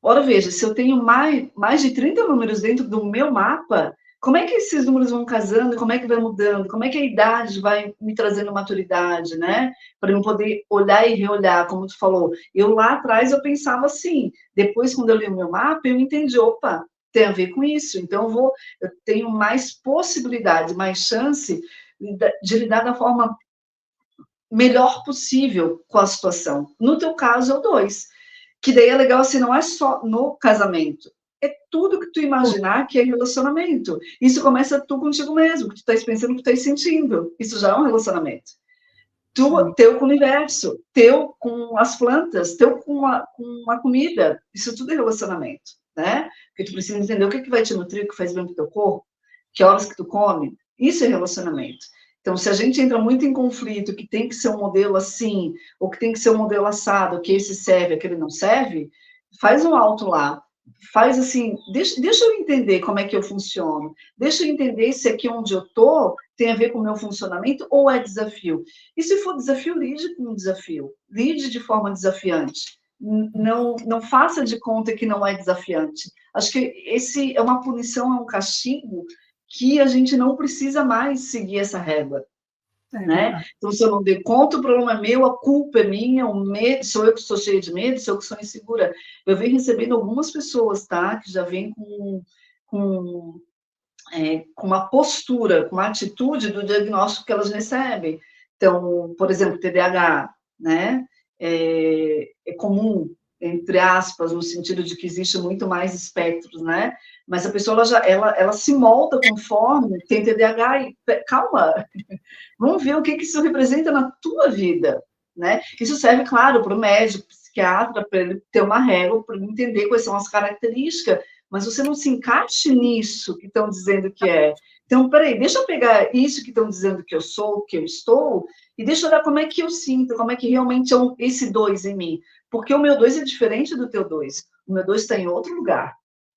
Ora, veja, se eu tenho mais de 30 números dentro do meu mapa, como é que esses números vão casando, como é que vai mudando, como é que a idade vai me trazendo maturidade, né? Para eu poder olhar e reolhar, como tu falou. Eu lá atrás eu pensava assim, depois quando eu li o meu mapa, eu entendi, opa, tem a ver com isso, então eu tenho mais possibilidade, mais chance de lidar da forma melhor possível com a situação. No teu caso, é o 2. Que daí é legal, assim, não é só no casamento. É tudo que tu imaginar que é relacionamento. Isso começa tu contigo mesmo, que tu estás pensando, que tu estás sentindo. Isso já é um relacionamento. Teu com o universo, teu com as plantas, teu com a comida. Isso tudo é relacionamento, né? Porque tu precisa entender o que, que vai te nutrir, o que faz bem pro teu corpo, que horas que tu come. Isso é relacionamento. Então, se a gente entra muito em conflito, que tem que ser um modelo assim, ou que tem que ser um modelo assado, que esse serve, aquele não serve, faz um alto lá. Faz assim, deixa eu entender como é que eu funciono. Deixa eu entender se aqui onde eu tô tem a ver com o meu funcionamento ou é desafio. E se for desafio, lide com o desafio. Lide de forma desafiante. Não faça de conta que não é desafiante. Acho que esse é uma punição, é um castigo que a gente não precisa mais seguir essa régua, né? Então, se eu não dei conta, o problema é meu, a culpa é minha, o medo, sou eu que estou cheia de medo, sou eu que sou insegura. Eu venho recebendo algumas pessoas, tá? Que já vêm com, com uma postura, com uma atitude do diagnóstico que elas recebem. Então, por exemplo, TDAH, né? É comum, entre aspas, no sentido de que existe muito mais espectros, né? Mas a pessoa ela se molda conforme tem TDAH e calma, vamos ver o que isso representa na tua vida, né? Isso serve, claro, para o médico, psiquiatra, para ele ter uma régua, para ele entender quais são as características, mas você não se encaixe nisso que estão dizendo que é. Então, peraí, deixa eu pegar isso que estão dizendo que eu sou, que eu estou, e deixa eu olhar como é que eu sinto, como é que realmente é esse 2 em mim. Porque o meu 2 é diferente do teu 2. O meu 2 está em outro lugar,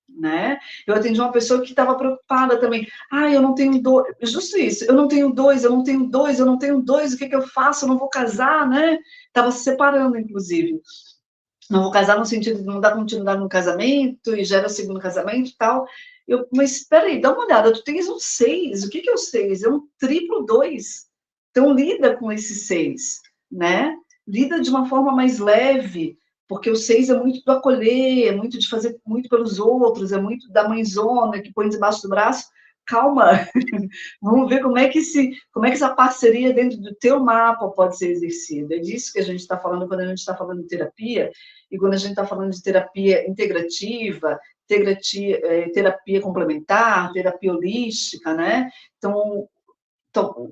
né? Eu atendi uma pessoa que estava preocupada também. Eu não tenho dois. Justo isso, eu não tenho dois, eu não tenho dois, eu não tenho dois, o que eu faço? Eu não vou casar, né? Estava se separando, inclusive. Não vou casar no sentido de não dar continuidade no casamento e gera o segundo casamento e tal. Mas espera aí, dá uma olhada, tu tens um 6, o que é o 6? É um triplo 2. Então, lida com esse 6, né? Lida de uma forma mais leve, porque o 6 é muito do acolher, é muito de fazer muito pelos outros, é muito da mãezona que põe debaixo do braço. Calma, vamos ver como é que essa parceria dentro do teu mapa pode ser exercida. É disso que a gente está falando quando a gente está falando de terapia, e quando a gente está falando de terapia integrativa, terapia complementar, terapia holística, né? Então,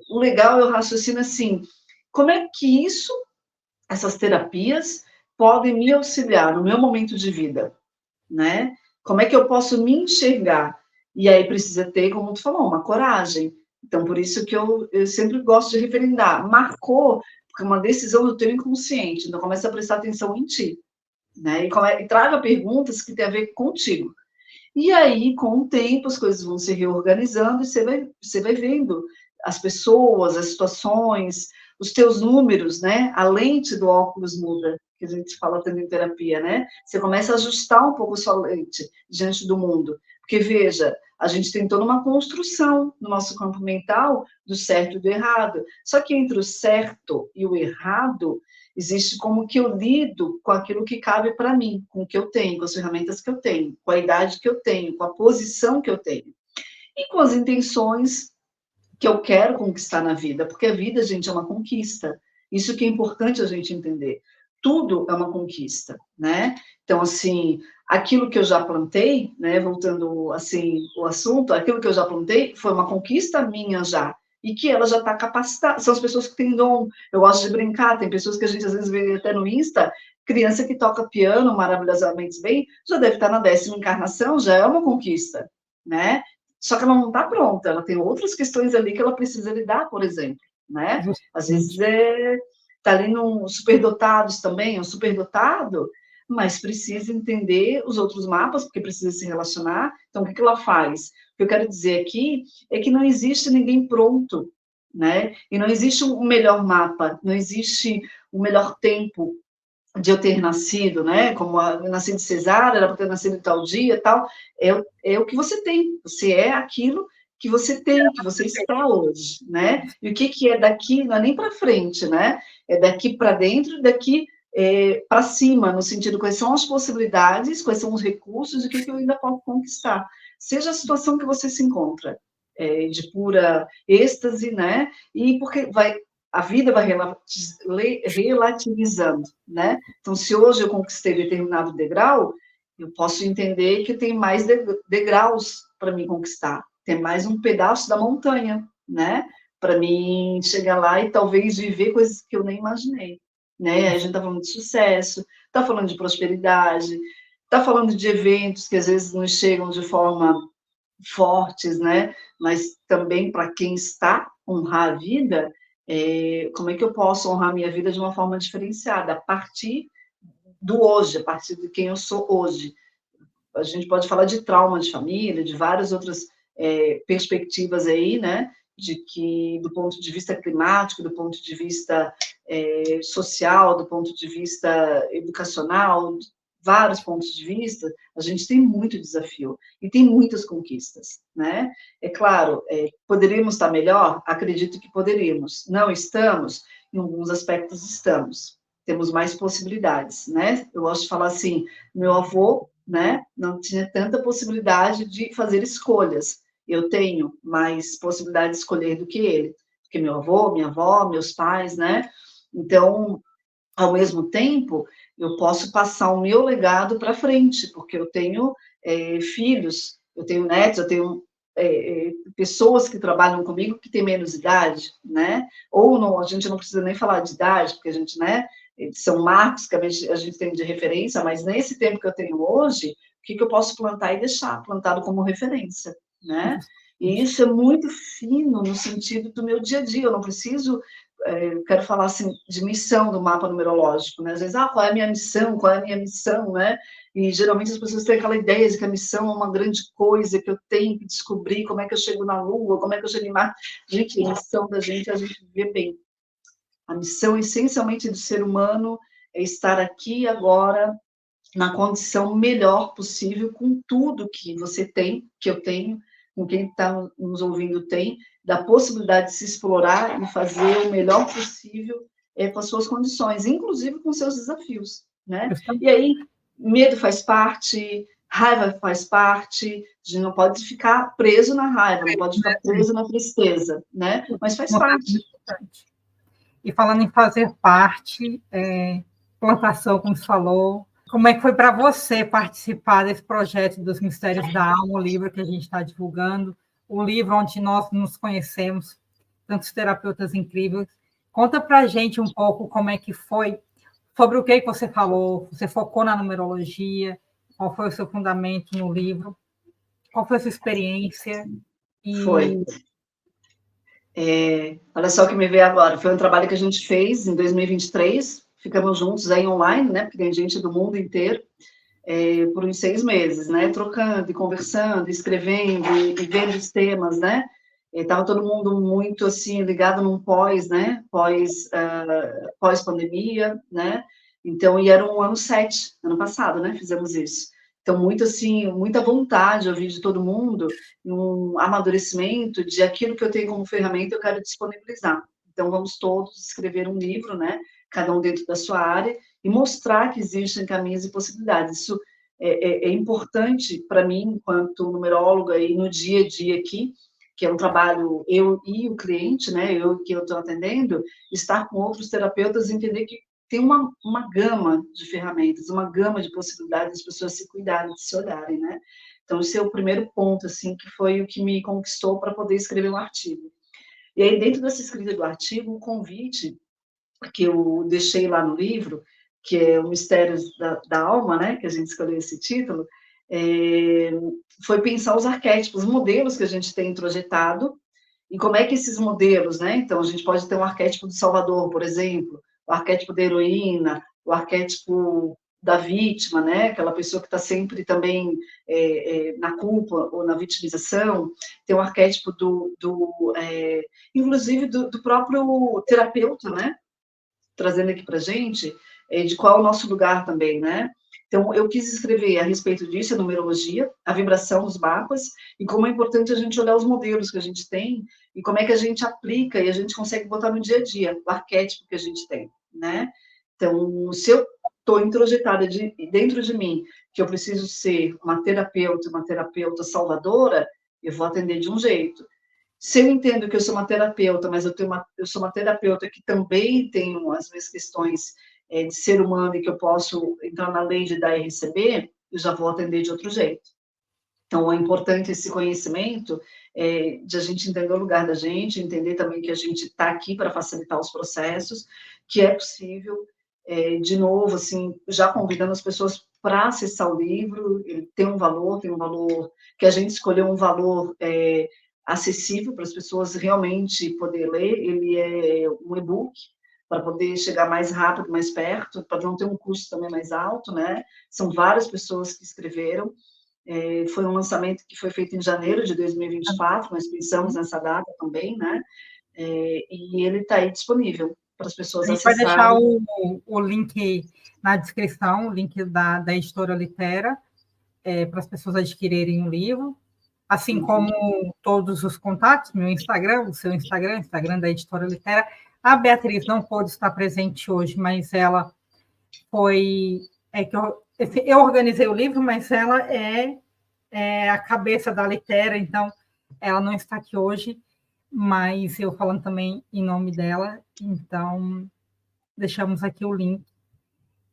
o legal é o raciocínio assim, como é que essas terapias, podem me auxiliar no meu momento de vida, né? Como é que eu posso me enxergar? E aí precisa ter, como tu falou, uma coragem. Então, por isso que eu sempre gosto de referendar. Marcou, porque é uma decisão do teu inconsciente. Então, começa a prestar atenção em ti, né? E traga perguntas que têm a ver contigo. E aí, com o tempo, as coisas vão se reorganizando e você vai vendo as pessoas, as situações, os teus números, né? A lente do óculos muda, que a gente fala também em terapia, né? Você começa a ajustar um pouco a sua lente diante do mundo. Porque, veja, a gente tem toda uma construção no nosso campo mental do certo e do errado. Só que entre o certo e o errado, existe como que eu lido com aquilo que cabe para mim, com o que eu tenho, com as ferramentas que eu tenho, com a idade que eu tenho, com a posição que eu tenho. E com as intenções que eu quero conquistar na vida, porque a vida, gente, é uma conquista. Isso que é importante a gente entender. Tudo é uma conquista, né? Então, assim, aquilo que eu já plantei, né, voltando, assim, o assunto, aquilo que eu já plantei foi uma conquista minha já. e que ela já está capacitada. São as pessoas que têm dom. Eu gosto de brincar, tem pessoas que a gente às vezes vê até no Insta, criança que toca piano maravilhosamente bem, já deve estar na 10ª encarnação, já é uma conquista, né? Só que ela não está pronta, ela tem outras questões ali que ela precisa lidar, por exemplo, né? Às vezes está ali no superdotados também, um superdotado, mas precisa entender os outros mapas, porque precisa se relacionar. Então, o que ela faz? O que eu quero dizer aqui é que não existe ninguém pronto, né? E não existe um melhor mapa, não existe um melhor tempo de eu ter nascido, né? Como eu nasci de cesárea, era para ter nascido em tal dia, tal. É o que você tem. Você é aquilo que você tem, que você está hoje, né? E o que é daqui, não é nem para frente, né? É daqui para dentro e daqui para cima, no sentido quais são as possibilidades, quais são os recursos e o que eu ainda posso conquistar. Seja a situação que você se encontra, de pura êxtase, né? E porque a vida vai relativizando, né? Então, se hoje eu conquistei determinado degrau, eu posso entender que tem mais degraus para me conquistar, tem mais um pedaço da montanha, né? Para mim chegar lá e talvez viver coisas que eu nem imaginei, né? A gente está falando de sucesso, está falando de prosperidade, está falando de eventos que às vezes nos chegam de forma fortes, né? Mas também para quem está honrar a vida, como é que eu posso honrar a minha vida de uma forma diferenciada, a partir do hoje, a partir de quem eu sou hoje. A gente pode falar de trauma de família, de várias outras perspectivas aí, né? De que, do ponto de vista climático, do ponto de vista social, do ponto de vista educacional, vários pontos de vista, a gente tem muito desafio e tem muitas conquistas, né? É claro, poderíamos estar melhor? Acredito que poderíamos. Não estamos? Em alguns aspectos estamos. Temos mais possibilidades, né? Eu gosto de falar assim, meu avô, né, não tinha tanta possibilidade de fazer escolhas. Eu tenho mais possibilidade de escolher do que ele, porque meu avô, minha avó, meus pais, né? Então, ao mesmo tempo, eu posso passar o meu legado para frente, porque eu tenho filhos, eu tenho netos, eu tenho pessoas que trabalham comigo que têm menos idade, né? Ou não, a gente não precisa nem falar de idade, porque a gente, né? São marcos que a gente tem de referência, mas nesse tempo que eu tenho hoje, o que eu posso plantar e deixar plantado como referência, né? E isso é muito fino no sentido do meu dia a dia, eu não preciso eu quero falar assim de missão do mapa numerológico, né? Às vezes, qual é a minha missão? Qual é a minha missão, né? E geralmente as pessoas têm aquela ideia de que a missão é uma grande coisa que eu tenho que descobrir, como é que eu chego na Lua, como é que eu chego em Marte. Gente, a missão da gente é a gente viver bem. A missão essencialmente do ser humano é estar aqui agora na condição melhor possível com tudo que você tem, que eu tenho, com quem está nos ouvindo tem, da possibilidade de se explorar e fazer o melhor possível com as suas condições, inclusive com seus desafios, né? E aí, medo faz parte, raiva faz parte, a gente não pode ficar preso na raiva, não pode ficar preso na tristeza, né? Mas faz parte. E falando em fazer parte, plantação, como você falou, como é que foi para você participar desse projeto dos Mistérios da Alma, o livro que a gente está divulgando, o livro onde nós nos conhecemos, tantos terapeutas incríveis. Conta para a gente um pouco como é que foi, sobre o que você falou, você focou na numerologia, qual foi o seu fundamento no livro, qual foi a sua experiência? Foi. Olha só o que me veio agora, foi um trabalho que a gente fez em 2023, ficamos juntos aí online, né, porque tem gente do mundo inteiro, por uns 6 meses, né, trocando e conversando, escrevendo e vendo os temas, né, estava todo mundo muito, assim, ligado num pós, né, pós-pandemia, né, então, e era um ano 7, ano passado, né, fizemos isso. Então, muito assim, muita vontade, eu vi de todo mundo, um amadurecimento de aquilo que eu tenho como ferramenta, eu quero disponibilizar. Então, vamos todos escrever um livro, né, cada um dentro da sua área, e mostrar que existem caminhos e possibilidades. Isso é importante para mim, enquanto numeróloga, e no dia a dia aqui, que é um trabalho eu e o cliente, né, eu que eu estou atendendo, estar com outros terapeutas e entender que tem uma gama de ferramentas, uma gama de possibilidades das pessoas se cuidarem, de se olharem, né? Então, esse é o primeiro ponto, assim, que foi o que me conquistou para poder escrever um artigo. E aí, dentro dessa escrita do artigo, o convite que eu deixei lá no livro, que é o Mistérios da Alma, né, que a gente escolheu esse título, foi pensar os arquétipos, os modelos que a gente tem introjetado, e como é que esses modelos, né, então a gente pode ter um arquétipo do Salvador, por exemplo, o arquétipo da heroína, o arquétipo da vítima, né, aquela pessoa que está sempre também na culpa ou na vitimização, tem o arquétipo inclusive do próprio terapeuta, né, trazendo aqui para a gente, de qual é o nosso lugar também, né? Então, eu quis escrever a respeito disso, a numerologia, a vibração dos mapas, e como é importante a gente olhar os modelos que a gente tem, e como é que a gente aplica, e a gente consegue botar no dia a dia, o arquétipo que a gente tem, né? Então, se eu estou introjetada dentro de mim, que eu preciso ser uma terapeuta salvadora, eu vou atender de um jeito. Se eu entendo que eu sou uma terapeuta, mas eu sou uma terapeuta que também tenho as minhas questões de ser humano e que eu posso entrar na lei de dar e receber, eu já vou atender de outro jeito. Então, é importante esse conhecimento de a gente entender o lugar da gente, entender também que a gente está aqui para facilitar os processos, que é possível, de novo, assim, já convidando as pessoas para acessar o livro, ele tem um valor que a gente escolheu um valor acessível para as pessoas realmente poder ler, ele é um e-book, para poder chegar mais rápido, mais perto, para não ter um custo também mais alto, né? São várias pessoas que escreveram, foi um lançamento que foi feito em janeiro de 2024, nós pensamos nessa data também, né? E ele está aí disponível para as pessoas A gente vai acessarem. deixar o link na descrição, o link da editora Litera, para as pessoas adquirirem o livro, assim como todos os contatos, meu Instagram, o seu Instagram, o Instagram da editora Litera. A Beatriz não pôde estar presente hoje, mas ela foi... eu organizei o livro, mas ela é a cabeça da Litera, então ela não está aqui hoje, mas eu falando também em nome dela, então deixamos aqui o link.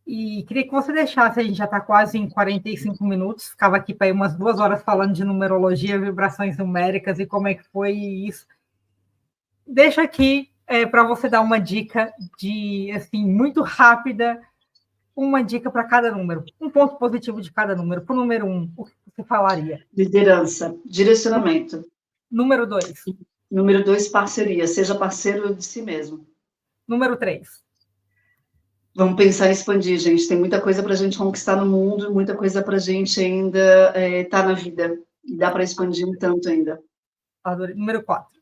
E queria que você deixasse, a gente já está quase em 45 minutos, ficava aqui para ir umas 2 horas falando de numerologia, vibrações numéricas e como é que foi isso. Deixa aqui para você dar uma dica assim, muito rápida, uma dica para cada número, um ponto positivo de cada número. Para o número 1, o que você falaria? Liderança, direcionamento. Número 2. Número 2, parceria, seja parceiro de si mesmo. Número 3. Vamos pensar em expandir, gente. Tem muita coisa para a gente conquistar no mundo, muita coisa para a gente ainda estar na vida. E dá para expandir um tanto ainda. Número 4.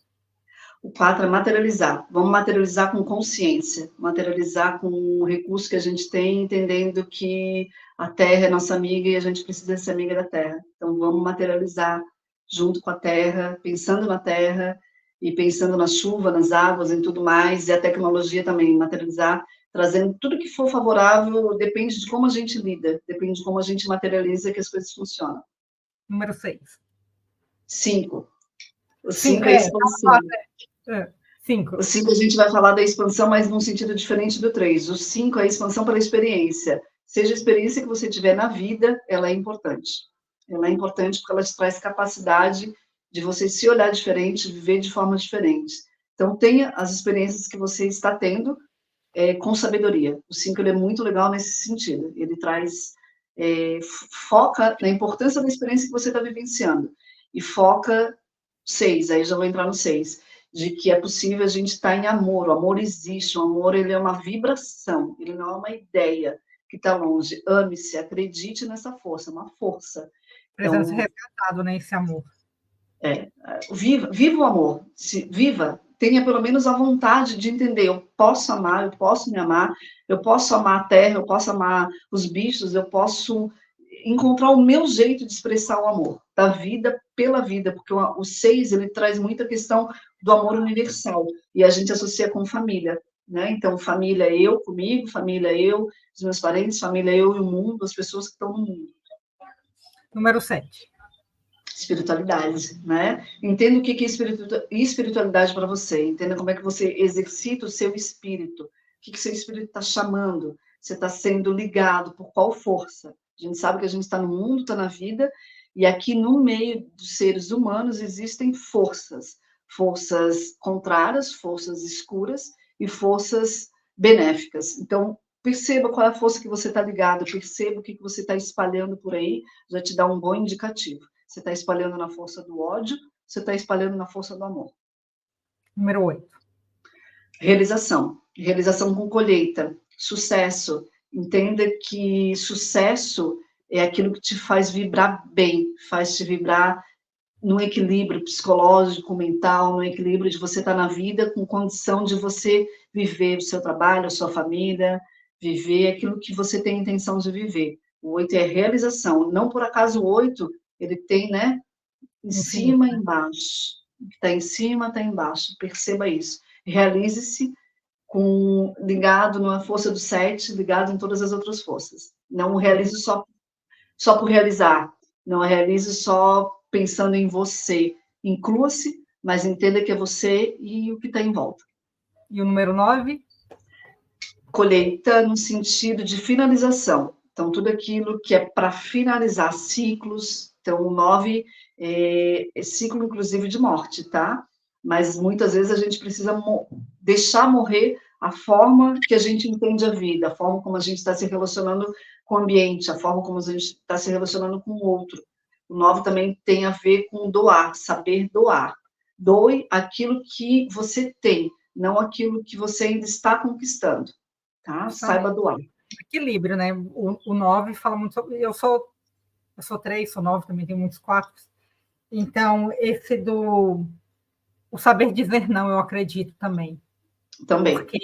O 4 é materializar. Vamos materializar com consciência, materializar com o recurso que a gente tem, entendendo que a Terra é nossa amiga e a gente precisa ser amiga da Terra. Então, vamos materializar junto com a Terra, pensando na Terra e pensando na chuva, nas águas, em tudo mais, e a tecnologia também, materializar, trazendo tudo que for favorável, depende de como a gente lida, depende de como a gente materializa que as coisas funcionam. Número 6. 5. O 5, 5 é a expansão. 5. O 5 a gente vai falar da expansão, mas num sentido diferente do 3. O 5 é a expansão pela experiência. Seja a experiência que você tiver na vida, ela é importante. Ela é importante porque ela te traz capacidade de você se olhar diferente, viver de forma diferente. Então, tenha as experiências que você está tendo com sabedoria. O 5 ele é muito legal nesse sentido. Ele traz, foca na importância da experiência que você está vivenciando. E foca 6, aí já vou entrar no 6, de que é possível a gente estar em amor. O amor existe, o amor ele é uma vibração, ele não é uma ideia que está longe. Ame-se, acredite nessa força, é uma força. Precisando ser resgatado, né, esse amor. Viva o amor, viva, tenha pelo menos a vontade de entender, eu posso amar, eu posso me amar, eu posso amar a terra, eu posso amar os bichos, eu posso encontrar o meu jeito de expressar o amor, da vida pela vida, porque o 6, ele traz muita questão do amor universal, e a gente associa com família, né? Então, família eu comigo, família eu, os meus parentes, família eu e o mundo, as pessoas que estão no mundo. Número 7. Espiritualidade, né? Entenda o que é espiritualidade para você, entenda como é que você exercita o seu espírito, o que seu espírito está chamando, você está sendo ligado por qual força. A gente sabe que a gente está no mundo, está na vida, e aqui no meio dos seres humanos existem forças, forças contrárias, forças escuras e forças benéficas. Então, perceba qual é a força que você está ligado, perceba o que você está espalhando por aí, já te dá um bom indicativo. Você está espalhando na força do ódio, você está espalhando na força do amor. Número 8. Realização. Realização com colheita. Sucesso. Entenda que sucesso é aquilo que te faz vibrar bem, faz te vibrar no equilíbrio psicológico, mental, no equilíbrio de você estar na vida com condição de você viver o seu trabalho, a sua família, viver aquilo que você tem intenção de viver. O 8 é realização. Não por acaso o 8, ele tem, né, em cima e embaixo. O que está em cima está embaixo. Perceba isso. Realize-se ligado na força do 7, ligado em todas as outras forças. Não realize só por realizar. Não realize só pensando em você. Inclua-se, mas entenda que é você e o que está em volta. E o número 9? Colheita no sentido de finalização. Então, tudo aquilo que é para finalizar ciclos. Então, o 9 é ciclo, inclusive, de morte, tá? Mas muitas vezes a gente precisa deixar morrer a forma que a gente entende a vida, a forma como a gente está se relacionando com o ambiente, a forma como a gente está se relacionando com o outro. O 9 também tem a ver com doar, saber doar. Doe aquilo que você tem, não aquilo que você ainda está conquistando. Tá? Saiba doar. Equilíbrio, né? O 9 fala muito sobre. Eu sou 3, sou 9, também tenho muitos 4. Então, esse o saber dizer não, eu acredito também. Também. Porque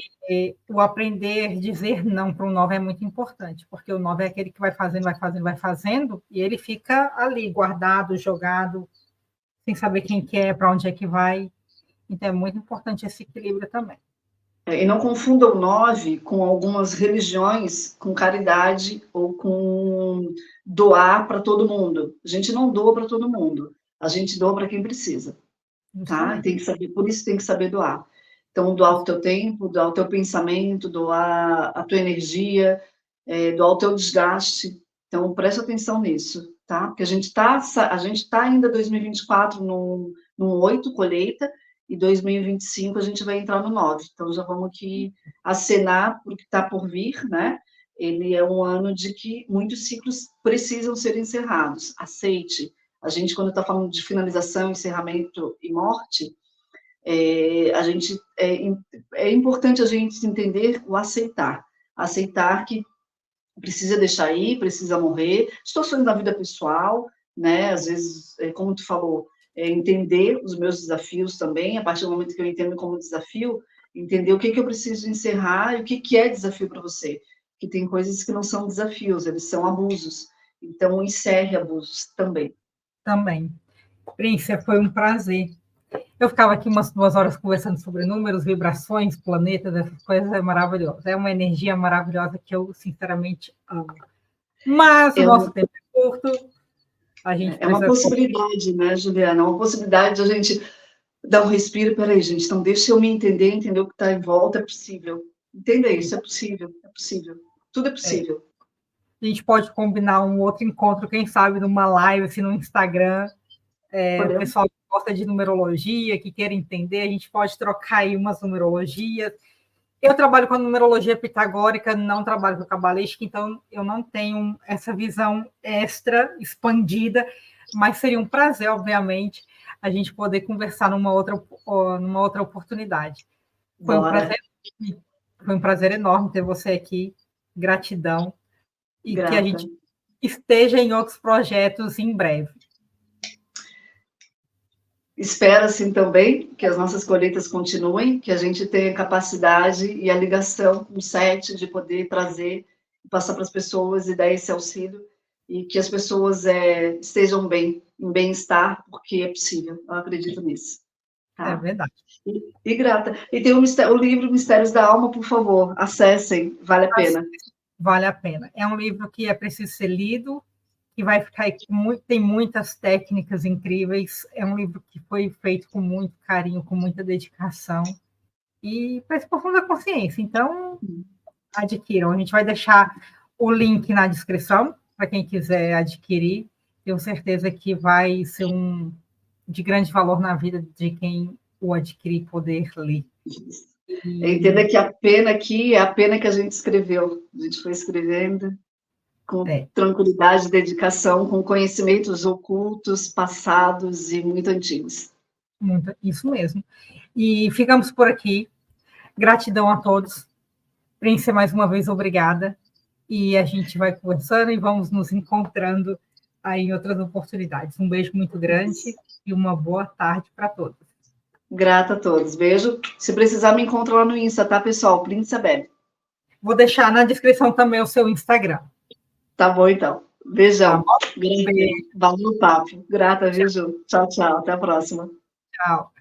o aprender a dizer não para o 9 é muito importante, porque o 9 é aquele que vai fazendo, e ele fica ali, guardado, jogado, sem saber quem que é, para onde é que vai. Então, é muito importante esse equilíbrio também. E não confunda o 9 com algumas religiões, com caridade ou com doar para todo mundo. A gente não doa para todo mundo, a gente doa para quem precisa. Tá? Tem que saber, por isso tem que saber doar. Então, doar o teu tempo, doar o teu pensamento, doar a tua energia, doar o teu desgaste. Então, presta atenção nisso, tá? Porque a gente tá ainda 2024 num 8 colheita, e 2025 a gente vai entrar no 9. Então, já vamos aqui acenar para o que está por vir, né? Ele é um ano de que muitos ciclos precisam ser encerrados. Aceite. A gente, quando está falando de finalização, encerramento e morte, é importante a gente entender o aceitar. Aceitar que precisa deixar ir, precisa morrer. Situações da vida pessoal, né? Às vezes, como tu falou, entender os meus desafios também. A partir do momento que eu entendo como desafio, entender o que eu preciso encerrar e o que é desafio para você. Que tem coisas que não são desafios, eles são abusos. Então, encerre abusos também. Também. Príncia, foi um prazer. Eu ficava aqui umas 2 horas conversando sobre números, vibrações, planetas, essas coisas, é maravilhoso. É uma energia maravilhosa que eu, sinceramente, amo. Mas o nosso tempo é curto. A gente é uma possibilidade, né, Juliana? É uma possibilidade de a gente dar um respiro. Peraí, gente, então deixa eu me entender o que está em volta. É possível. Entenda isso, é possível, é possível. Tudo é possível. A gente pode combinar um outro encontro, quem sabe, numa live, assim, no Instagram. O pessoal que gosta de numerologia, que queira entender, a gente pode trocar aí umas numerologias. Eu trabalho com a numerologia pitagórica, não trabalho com a cabalística, então eu não tenho essa visão extra, expandida, mas seria um prazer, obviamente, a gente poder conversar numa outra oportunidade. Foi um prazer enorme ter você aqui, gratidão, e Grata. que a gente esteja em outros projetos em breve. Espero, assim, também que as nossas colheitas continuem, que a gente tenha capacidade e a ligação com o 7 de poder trazer e passar para as pessoas e dar esse auxílio, e que as pessoas estejam bem, em bem-estar, porque é possível, eu acredito nisso. Tá? É verdade. E grata. E tem o livro Mistérios da Alma, por favor, acessem, vale a pena. Vale a pena. É um livro que é preciso ser lido, que vai ficar tem muitas técnicas incríveis. É um livro que foi feito com muito carinho, com muita dedicação e para expansão da consciência. Então, adquiram. A gente vai deixar o link na descrição para quem quiser adquirir. Tenho certeza que vai ser de grande valor na vida de quem ou adquirir poder ler. Entenda que a pena aqui é a pena que a gente escreveu. A gente foi escrevendo com tranquilidade, dedicação, com conhecimentos ocultos, passados e muito antigos. Isso mesmo. E ficamos por aqui. Gratidão a todos. Prince, mais uma vez, obrigada. E a gente vai conversando e vamos nos encontrando aí em outras oportunidades. Um beijo muito grande e uma boa tarde para todos. Grata a todos. Beijo. Se precisar, me encontra lá no Insta, tá, pessoal? Prince Abel. Vou deixar na descrição também o seu Instagram. Tá bom, então. Beijão. Tá bom? Beijo. Valeu o papo. Grata, viu, Ju? Tchau, tchau. Até a próxima. Tchau.